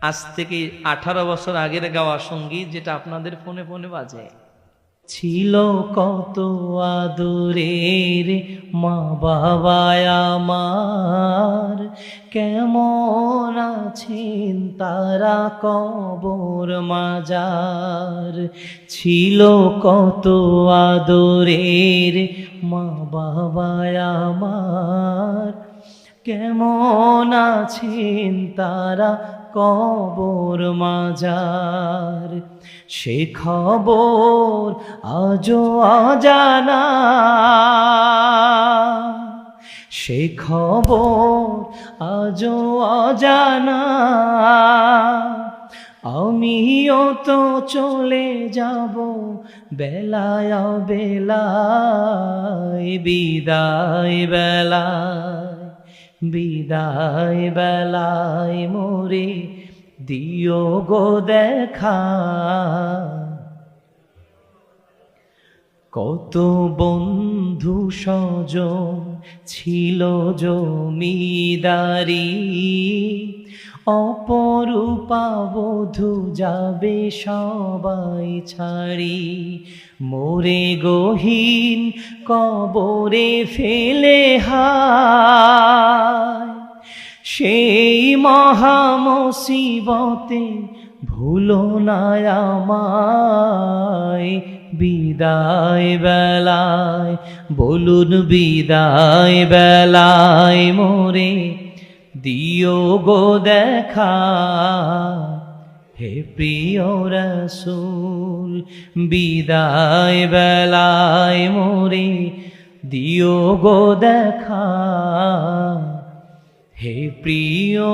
আজ থেকে 18 বছর আগের গাওয়া সঙ্গীত, যেটা আপনাদের ফোনে ফোনে বাজে। ছিল কত আদরের মা বাবা আমার, কেমন আছেন তারা কবর মাজার। ছিল কত আদরের মা বাবা আমার, কেমন আছেন তারা কবর মাজার। সে খবর আজও অজানা, সে খবর আজও অজানা। আমিও তো চলে যাব বেলায় বেলায়, বিদায় বেলায়, বিদায় বেলায় মোরে দিও গো দেখা। কত বন্ধু স্বজন ছিল জমিদারি, অপরূপা বধূ যাবে সবাই ছাড়ি। মোরে গহীন কবরে ফেলে হায়, সেই মহা মুসিবতে ভুলো না আমায়। বিদায় বেলায় বলুন, বিদায় বেলায় মোরে দিও গো দেখা। হে প্রিয় রাসূল, বিদায় বেলায় মোরে দিও গো দেখা। হে প্রিয়